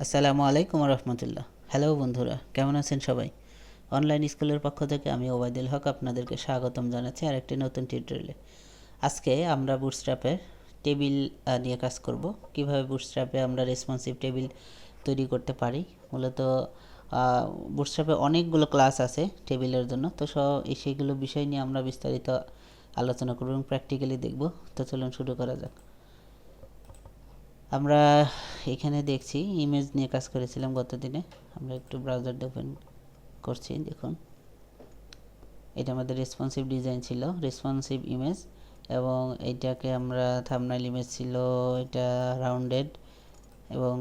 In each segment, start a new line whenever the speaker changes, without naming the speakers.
আসসালামু আলাইকুম রহমতুল্লাহ। হ্যালো বন্ধুরা, কেমন আছেন সবাই? অনলাইন স্কুলের পক্ষ থেকে আমি ওবায়দুল হক আপনাদেরকে স্বাগতম জানাচ্ছি আরেকটি নতুন টিউটোরিয়ালে। আজকে আমরা বুটস্ট্র্যাপের টেবিল নিয়ে কাজ করব। কিভাবে বুটস্ট্র্যাপে আমরা রেসপন্সিভ টেবিল তৈরি করতে পারি। মূলত বুটস্ট্র্যাপে অনেকগুলো ক্লাস আছে টেবিলের জন্য, তো সেইগুলো বিষয় নিয়ে আমরা বিস্তারিত আলোচনা করব এবং প্র্যাকটিক্যালি দেখব। তো চলুন শুরু করা যাক। আমরা এখানে দেখছি ইমেজ নিয়ে কাজ করেছিলাম গত দিনে। আমরা একটু ব্রাউজারটা ওপেন করছি, দেখুন এটা আমাদের রেসপন্সিভ ডিজাইন ছিল, রেসপন্সিভ ইমেজ, এবং এইটাকে আমরা থাম্বনেইল ইমেজ ছিল, এটা রাউন্ডেড, এবং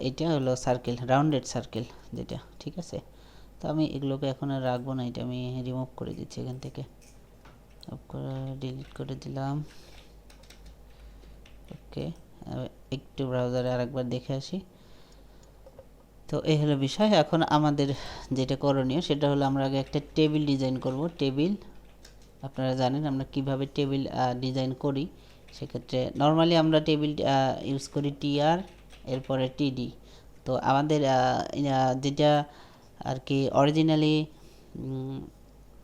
এটা হলো সার্কেল, রাউন্ডেড সার্কেল যেটা, ঠিক আছে। তো আমি এগুলোকে এখন আর রাখবো না, এটা আমি রিমুভ করে দিচ্ছি এখান থেকে, ডিলিট করে দিলাম। ওকে, একটু ব্রাউজারে আরেকবার দেখে আসি। তো এই হলো বিষয়। এখন আমাদের যেটা করণীয় সেটা হলো আমরা আগে একটা টেবিল ডিজাইন করব। টেবিল আপনারা জানেন আমরা কিভাবে টেবিল ডিজাইন করি। সেক্ষেত্রে নর্মালি আমরা টেবিল ইউজ করি টিআর, এরপরে টিডি। তো আমাদের যেটা আর কি অরিজিনালি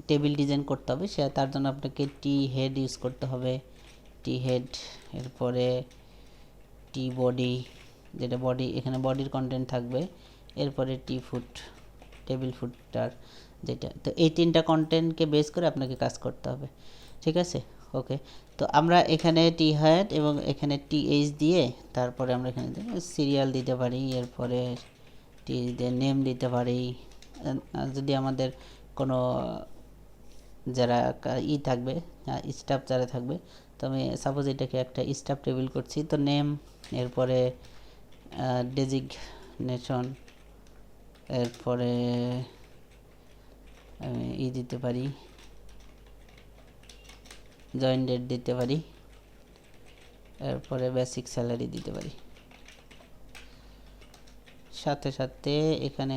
টেবিল ডিজাইন করতে হবে, তার জন্য আপনাকে টি হেড ইউজ করতে হবে, টি হেড, এরপরে টি বডি, যেটা বডি, এখানে বডির কন্টেন্ট থাকবে, এরপরে টি ফুট, টেবিল ফুটার যেটা। তো এই তিনটা কন্টেন্টকে বেস করে আপনাকে কাজ করতে হবে, ঠিক আছে। ওকে, তো আমরা এখানে টি হেড এবং এখানে টি এইচ দিয়ে, তারপরে আমরা এখানে সিরিয়াল দিতে পারি, এরপরে টি নেম দিতে পারি। যদি আমাদের কোনো যারা থাকবে, স্টাফ যারা থাকবে, তো আমি সাপোজ এটাকে একটা স্টাফ টেবিল করছি, তো নেম, এরপরে ডেজিগনেশন, এরপরে আমি দিতে পারি, জয়েন ডেট দিতে পারি, এরপরে বেসিক স্যালারি দিতে পারি। সাথে সাথে এখানে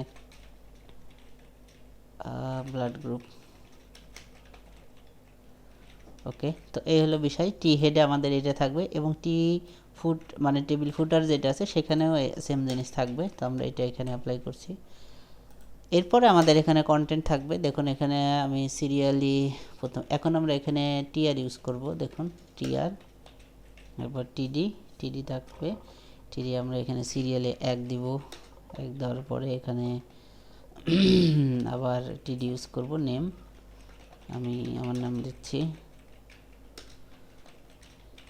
ব্লাড গ্রুপ। ওকে, তো এই হলো বিষয়। টি হেডে আমাদের এটা থাকবে এবং টি ফুট মানে টেবিল ফুটার যেটা আছে সেখানেও সেম জিনিস থাকবে। তো আমরা এটা এখানে অ্যাপ্লাই করছি। এরপরে আমাদের এখানে কন্টেন্ট থাকবে, দেখুন এখানে আমি সিরিয়ালি প্রথম, এখন আমরা এখানে টিআর ইউজ করব, দেখুন টিআর, এরপর টিডি থাকবে, টিডি আমরা এখানে সিরিয়ালে 1 দিব, 1 দেওয়ার পরে এখানে আবার টিডি ইউজ করব। নেম, আমি আমার নাম দিচ্ছি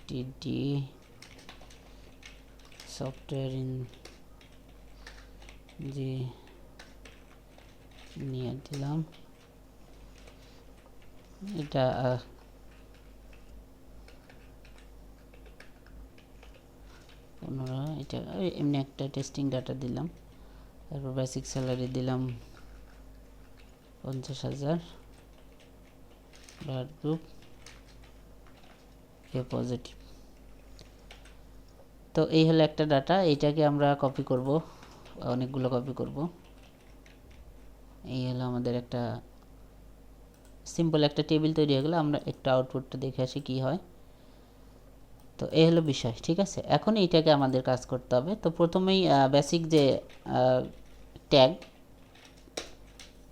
টিডি সফটওয়্যার ইঞ্জিনিয়ার দিলাম। এটা এটা এমনি একটা টেস্টিং ডাটা দিলাম। তারপর বেসিক স্যালারি দিলাম 50,000, ব্লাড গ্রুপ এ পজিটিভ। তো এই হলো একটা ডাটা, এইটাকে আমরা কপি করব, অনেকগুলো কপি করব। এই হলো আমাদের একটা সিম্পল একটা টেবিল তৈরি হয়ে গেল। আমরা একটু আউটপুটটা দেখে আসি কি হয়। তো এই হলো বিষয়, ঠিক আছে। এখন এইটাকে আমাদের কাজ করতে হবে। তো প্রথমেই বেসিক যে ট্যাগ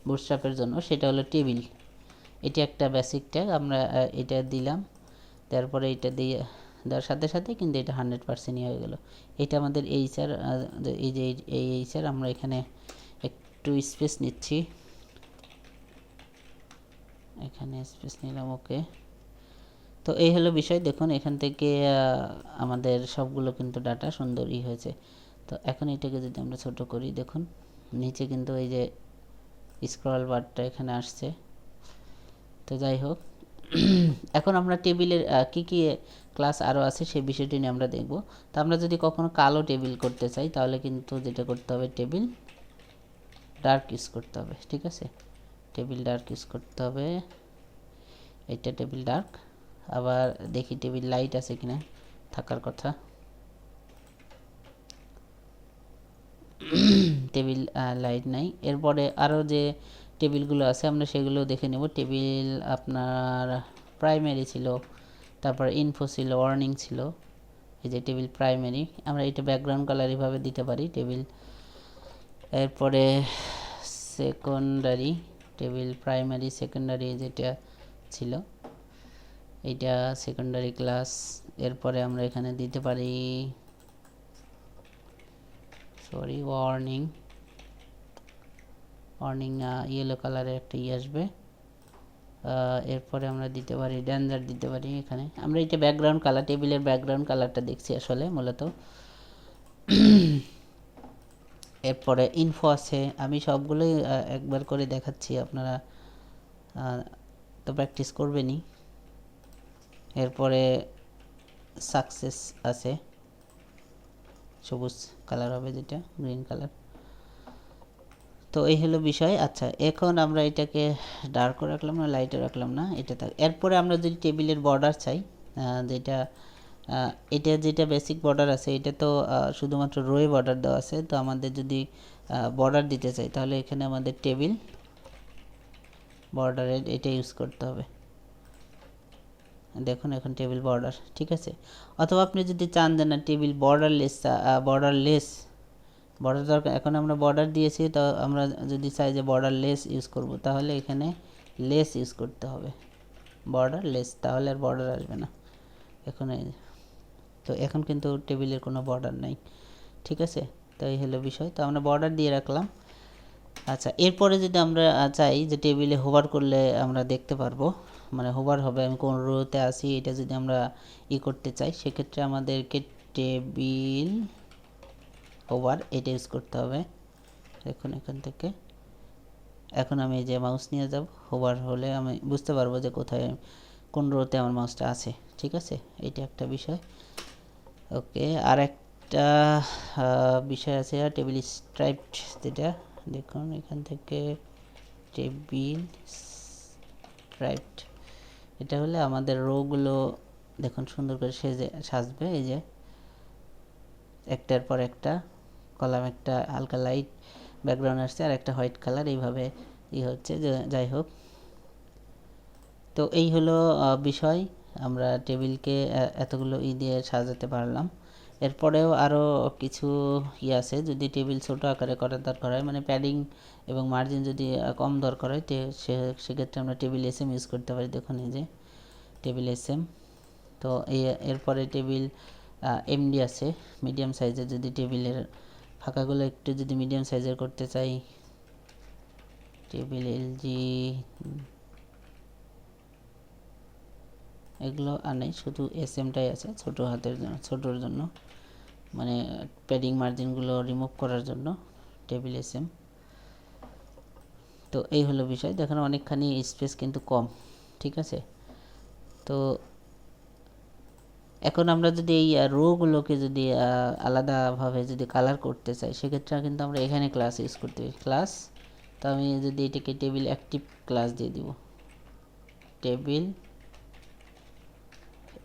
বুটস্ট্র্যাপের জন্য সেটা হলো টেবিল। এটি একটা বেসিক ট্যাগ, আমরা এটা দিলাম। তারপরে এটা দিয়ে দেওয়ার সাথে সাথে কিন্তু এটা 100% হয়ে গেল। এটা আমাদের এইচআর, এই যে এই এইচআর, আমরা এখানে একটু স্পেস নিচ্ছি, এখানে স্পেস নিলাম। ওকে, তো এই হলো বিষয়। দেখুন এখান থেকে আমাদের সবগুলো কিন্তু ডাটা সুন্দরই হয়েছে। তো এখন এটাকে যদি আমরা ছোট করি, দেখুন নিচে কিন্তু এই যে স্ক্রল বারটা এখানে আসছে। তো যাই হোক, এখন আমরা টেবিলের কি কি ক্লাস আরও আছে সেই বিষয়টি নিয়ে আমরা দেখব। তো আমরা যদি কখনো কালো টেবিল করতে চাই তাহলে কিন্তু যেটা করতে হবে, টেবিল ডার্ক ইউজ করতে হবে, ঠিক আছে। টেবিল ডার্ক ইউজ করতে হবে, এটা টেবিল ডার্ক। আবার দেখি টেবিল লাইট আছে কিনা, থাকার কথা। টেবিল লাইট নাই। এরপরে আরও যে টেবিলগুলো আছে আমরা সেগুলো দেখে নেব। টেবিল আপনার প্রাইমারি ছিল, তারপর ইনফো ছিল, ওয়ার্নিং ছিল। এই যে টেবিল প্রাইমারি, আমরা এটা ব্যাকগ্রাউন্ড কালার এভাবে দিতে পারি। টেবিল এরপরে সেকেন্ডারি টেবিল, প্রাইমারি সেকেন্ডারি যেটা ছিল এইটা সেকেন্ডারি ক্লাস। এরপরে আমরা এখানে দিতে পারি ওয়ার্নিং ইয়েলো কালারের একটা আসবে। এরপরে আমরা দিতে পারি ডেঞ্জার দিতে পারি। এখানে আমরা এটা ব্যাকগ্রাউন্ড কালার, টেবিলের ব্যাকগ্রাউন্ড কালারটা দেখছি আসলে মূলত। এরপরে ইনফো আছে, আমি সবগুলোই একবার করে দেখাচ্ছি, আপনারা তো প্র্যাকটিস করবেনই। এরপরে সাকসেস আছে, সবুজ কালার হবে যেটা, গ্রিন কালার। তো এই হলো বিষয়। আচ্ছা, এখন আমরা এটাকে ডার্কও রাখলাম না, লাইটও রাখলাম না, এটা থাক। এরপরে আমরা যদি টেবিলের বর্ডার চাই, যেটা এটা যেটা বেসিক বর্ডার আছে, এটা তো শুধুমাত্র রোয়ে বর্ডার দেওয়া আছে। তো আমাদের যদি বর্ডার দিতে চাই তাহলে এখানে আমাদের টেবিল বর্ডারের এটা ইউজ করতে হবে। দেখুন এখন টেবিল বর্ডার, ঠিক আছে। অথবা আপনি যদি চান যে না টেবিল বর্ডারলেস বর্ডার দরকার, এখন আমরা বর্ডার দিয়েছি, তো আমরা যদি চাই যে বর্ডারলেস ইউজ করব তাহলে এখানে লেস ইউজ করতে হবে, বর্ডারলেস, তাহলে আর বর্ডার আসবে না। এখন তো এখন কিন্তু টেবিলের কোনো বর্ডার নাই, ঠিক আছে। তো এই হলো বিষয়, তো আমরা বর্ডার দিয়ে রাখলাম। আচ্ছা, এরপরে যদি আমরা চাই যে টেবিলে হোভার করলে আমরা দেখতে পারবো, মানে হোভার হবে, আমি কোন রোতে আসি এটা যদি আমরা করতে চাই, সেক্ষেত্রে আমাদেরকে টেবিল হোভার এটা ইউজ করতে হবে। দেখুন এখান থেকে এখন আমি এই যে মাউস নিয়ে যাব, হোভার হলে আমি বুঝতে পারবো যে কোথায় কোন রোতে আমার মাউসটা আছে, ঠিক আছে। এটা একটা বিষয়। ওকে, আর একটা বিষয় আছে টেবিল স্ট্রাইপড, যেটা দেখুন এখান থেকে টেবিল স্ট্রাইপড, এটা হলে আমাদের রোগুলো দেখুন সুন্দর করে সাজবে। এই যে একটার পর একটা কলাম, একটা হালকা লাইট ব্যাকগ্রাউন্ড আসছে আর একটা হোয়াইট কালার, এইভাবে হচ্ছে। যাই হোক, তো এই হলো বিষয়, আমরা টেবিলকে এতগুলো দিয়ে সাজাতে পারলাম। এরপরেও আরও কিছু আছে, যদি টেবিল ছোট আকারে করার দরকার হয়, মানে প্যাডিং এবং মার্জিন যদি কম দরকার হয়, তো সেক্ষেত্রে আমরা টেবিল এসএম ইউজ করতে পারি। দেখুন এই যে টেবিল এসএম। তো এরপরে টেবিল এমডি আছে, মিডিয়াম সাইজের, যদি টেবিলের ফাঁকাগুলো একটু যদি মিডিয়াম সাইজের করতে চাই, টেবিল এলজি এগুলো আর নেই, শুধু এসএমটাই আছে ছোটো হাতের জন্য, ছোটোর জন্য, মানে প্যাডিং মার্জিনগুলো রিমুভ করার জন্য টেবিল এসএম। তো এই হলো বিষয়, দেখেন অনেকখানি স্পেস কিন্তু কম, ঠিক আছে। তো এখন আমরা যদি এই রোগুলোকে যদি আলাদাভাবে যদি কালার করতে চাই, সেক্ষেত্রে কিন্তু আমরা এখানে ক্লাস ইউজ করতে পারি, ক্লাস। তো আমি যদি এটাকে টেবিল অ্যাক্টিভ ক্লাস দিয়ে দিব, টেবিল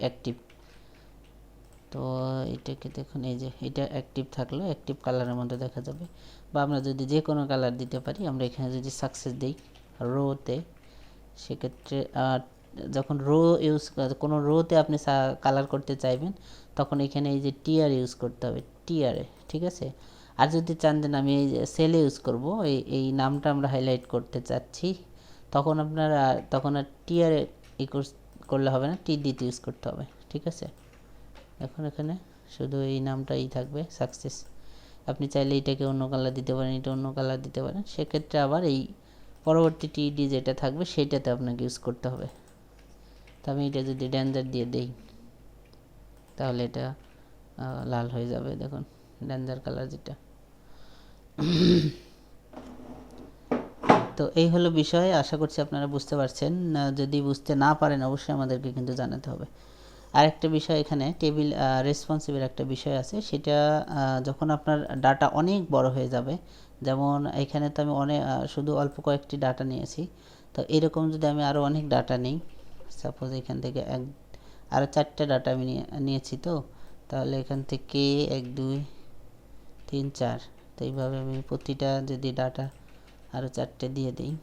অ্যাক্টিভ। তো এটাকে দেখুন এই যে এটা অ্যাক্টিভ থাকলো, অ্যাক্টিভ কালারের মধ্যে দেখা যাবে। বা আমরা যদি যে কোনো কালার দিতে পারি, আমরা এখানে যদি সাকসেস দিই রোতে, সেক্ষেত্রে যখন কোনো রোতে আপনি কালার করতে চাইবেন, তখন এখানে এই যে টিআর ইউজ করতে হবে, টিআরে, ঠিক আছে। আর যদি চান যে আমি এই সেলে ইউজ করব, এই নামটা আমরা হাইলাইট করতে চাচ্ছি, তখন তখন আর টিআরে করলে হবে না, টি দিতে ইউজ করতে হবে, ঠিক আছে। এখন এখানে শুধু এই নামটাই থাকবে, সাকসেস। আপনি চাইলে এটাকে অন্য কালার দিতে পারেন, এটা অন্য কালার দিতে পারেন, সেক্ষেত্রে আবার এই পরবর্তী টিডি যেটা থাকবে সেইটাতে আপনাকে ইউজ করতে হবে। তো আমি এটা যদি ডেঞ্জার দিয়ে দেই, তাহলে এটা লাল হয়ে যাবে, দেখুন ডেঞ্জার কালার যেটা। তো এই হলো বিষয়, আশা করছি আপনারা বুঝতে পারছেন। যদি বুঝতে না পারেন অবশ্যই আমাদেরকে কিন্তু জানাতে হবে। আরেকটা বিষয়, এখানে টেবিল রেসপন্সিভের একটা বিষয় আছে, সেটা যখন আপনার ডাটা অনেক বড় হয়ে যাবে, যেমন এখানে তো আমি শুধু অল্প কয়েকটি ডাটা নিয়েছি, তো এরকম যদি আমি আরও অনেক ডাটা নিই, সাপোজ এখান থেকে আরও 4টে ডাটা আমি নিয়েছি, তো তাহলে এখান থেকে 1 2 3 4, তো এইভাবে আমি প্রতিটা যদি ডাটা আরও 4টে দিয়ে দিই,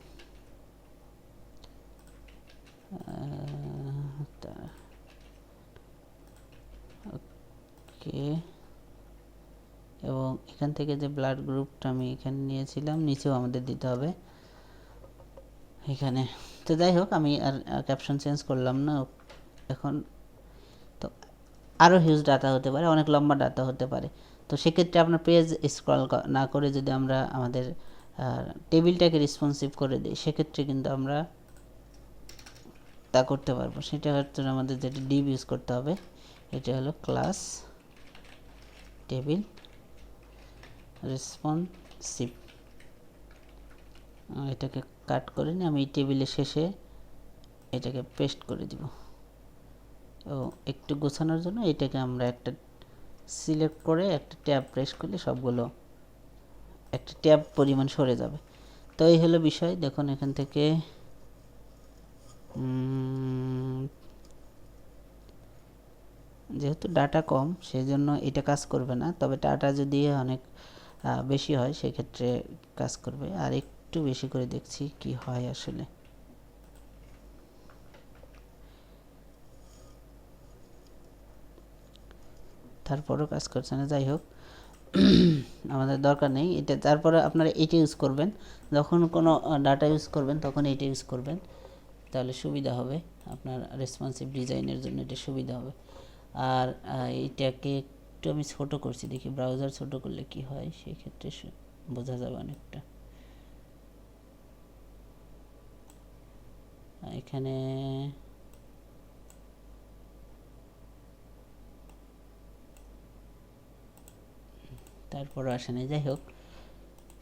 এবং এখান থেকে যে ব্লাড গ্রুপটা আমি এখানে নিয়েছিলাম নিচেও আমাদের দিতে হবে এখানে। তো যাই হোক, আমি আর ক্যাপশন চেঞ্জ করলাম না এখন। তো আরও হিউজ ডাটা হতে পারে, অনেক লম্বা ডাটা হতে পারে। তো সেক্ষেত্রে আপনার পেজ স্ক্রল না করে যদি আমরা আমাদের টেবিলটাকে রেসপন্সিভ করে দিই, সেক্ষেত্রে কিন্তু আমরা তা করতে পারবো। সেটা হচ্ছে আমাদের যেটা ডিভ ইউজ করতে হবে, এটা হলো ক্লাস টেবিল রেসপন্সিভ। এটাকে কাট করে নিয়ে আমি এই টেবিলের শেষে এটাকে পেস্ট করে দিব। ও একটু গোছানোর জন্য এটাকে আমরা একটা সিলেক্ট করে একটা ট্যাব প্রেস করলে সবগুলো একটা ট্যাব পরিমাণ সরে যাবে। তো এই হলো বিষয়। দেখুন এখান থেকে যেহেতু ডাটা কম সেই জন্য এটা কাজ করবে না, তবে ডাটা যদি অনেক বেশি হয় সেক্ষেত্রে কাজ করবে। আর একটু বেশি করে দেখছি কি হয় আসলে। তারপরও কাজ করছে না, যাই হোক আমাদের দরকার নেই এটা। তারপরে আপনারা এটা ইউজ করবেন যখন কোনো ডাটা ইউজ করবেন, তখন এটা ইউজ করবেন, তাহলে সুবিধা হবে আপনার রেসপন্সিভ ডিজাইনের জন্য, এটা সুবিধা হবে। আর এইটাকে একটু আমি ছোট করছি, দেখি ব্রাউজার ছোট করলে কি হয়, সেই ক্ষেত্রে বোঝা যাবে অনেকটা। এখানে তারপরও আসে না, যাই হোক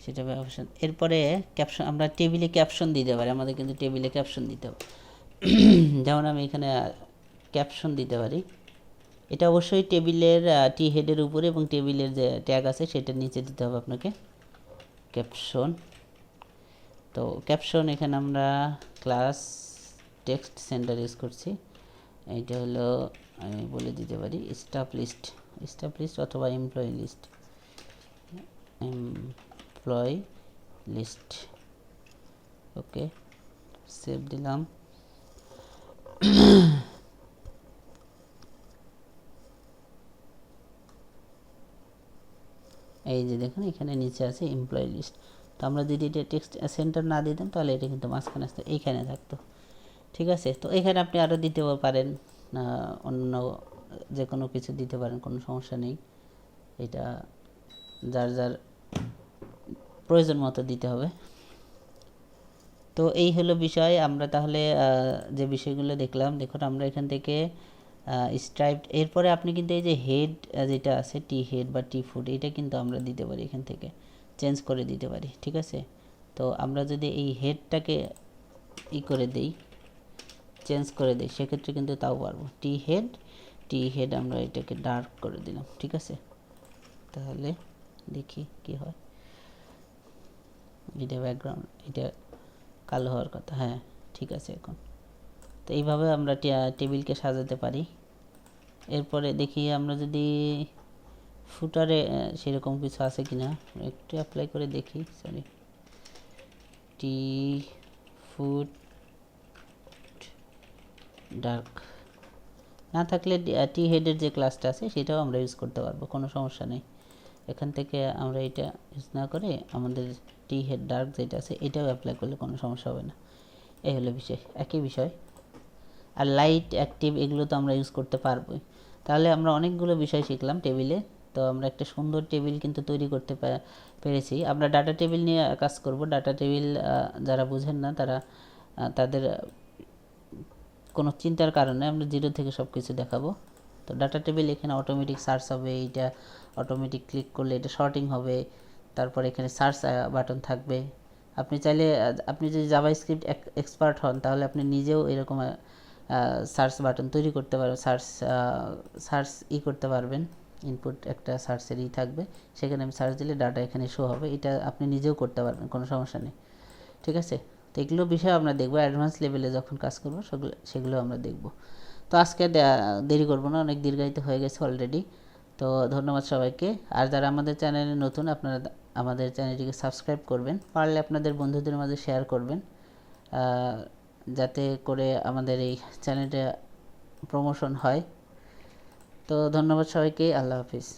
সেটা অপশন। এরপরে ক্যাপশন, আমরা টেবিলে ক্যাপশন দিতে পারি, আমাদের কিন্তু টেবিলে ক্যাপশন দিতে হবে। যেমন আমি এখানে ক্যাপশন দিতে পারি। এটা অবশ্যই টেবিলের টি হেডের উপরে এবং টেবিলের যে ট্যাগ আছে সেটার নিচে দিতে হবে আপনাকে ক্যাপশন। তো ক্যাপশন এখানে আমরা ক্লাস টেক্সট সেন্টার ইউজ করছি। এইটা হলো আমি বলে দিতে পারি স্টাফ লিস্ট অথবা এমপ্লয়ি লিস্ট। ওকে, সেভ দিলাম। এই যে দেখুন এখানে নিচে আছে এমপ্লয়ি লিস্ট। তো আমরা যদি এটা টেক্সট সেন্টার না দিতাম তাহলে এটা কিন্তু মাঝখানে আসতো, এইখানে থাকতো। ঠিক আছে, তো এখানে আপনি আরও দিতে পারেন, অন্য যে কোনো কিছু দিতে পারেন, কোনো সমস্যা নেই। এটা যার যার প্রয়োজন মতো দিতে হবে। তো এই হলো বিষয়। আমরা তাহলে যে বিষয়গুলো দেখলাম, দেখুন আমরা এখান থেকে স্ট্রাইপ, এরপরে আপনি কিন্তু এই যে হেড যেটা আছে টি হেড বা টি ফুট, এটা কিন্তু আমরা দিতে পারি, এখান থেকে চেঞ্জ করে দিতে পারি। ঠিক আছে, তো আমরা যদি এই হেডটাকে করে দেই, চেঞ্জ করে দিই, সেক্ষেত্রে কিন্তু তাও পারবো। টি হেড আমরা এটাকে ডার্ক করে দিলাম। ঠিক আছে, তাহলে দেখি কি হয়। এটা ব্যাকগ্রাউন্ড, এটা কালো হওয়ার কথা, হ্যাঁ ঠিক আছে এখন। তো এইভাবে আমরা টেবিলকে সাজাতে পারি। এরপরে দেখি আমরা যদি ফুটারে সেরকম কিছু আছে কিনা একটু অ্যাপ্লাই করে দেখি। সরি, টি ফুট ডার্ক না থাকলে টি হেডের যে ক্লাসটা আছে সেটাও আমরা ইউজ করতে পারবো, কোনো সমস্যা নেই। এখান থেকে আমরা এটা ইউজ না করে আমাদের টি হেড ডার্ক যেটা আছে এটাও অ্যাপ্লাই করলে কোনো সমস্যা হবে না। এই হলো বিষয়, একই বিষয়। আর লাইট অ্যাক্টিভ এগুলো তো আমরা ইউজ করতে পারবোই। তাহলে আমরা অনেকগুলো বিষয় শিখলাম টেবিলে। তো আমরা একটা সুন্দর টেবিল কিন্তু তৈরি করতে পেরেছি। আমরা ডাটা টেবিল নিয়ে কাজ করব। ডাটা টেবিল যারা বুঝেন না তারা তাদের কোনো চিন্তার কারণে আমরা জিরো থেকে সব কিছু দেখাবো। তো ডাটা টেবিল এখানে অটোমেটিক সার্চ হবে, এইটা অটোমেটিক ক্লিক করলে এটা শর্টিং হবে। তারপর এখানে সার্চ বাটন থাকবে। আপনি চাইলে, আপনি যদি জাভাস্ক্রিপ্ট এক্সপার্ট হন তাহলে আপনি নিজেও এরকম সার্চ বাটন তৈরি করতে পারবেন, সার্চ করতে পারবেন। ইনপুট একটা সার্চের থাকবে, সেখানে আমি সার্চ দিলে ডাটা এখানে শো হবে। এটা আপনি নিজেও করতে পারবেন, কোনো সমস্যা নেই। ঠিক আছে, তো এগুলো বিষয় আমরা দেখবো অ্যাডভান্স লেভেলে যখন কাজ করবো, সেগুলো আমরা দেখব। তো আজকে দেরি করবো না, অনেক দীর্ঘায়িত হয়ে গেছে অলরেডি। তো ধন্যবাদ সবাইকে। আর যারা আমাদের চ্যানেলে নতুন, আপনারা আমাদের চ্যানেলটিকে সাবস্ক্রাইব করবেন, পারলে আপনাদের বন্ধুদের মাঝে শেয়ার করবেন, যাতে করে আমাদের এই চ্যানেলটা প্রমোশন হয়। তো ধন্যবাদ সবাইকে, আল্লাহ হাফিজ।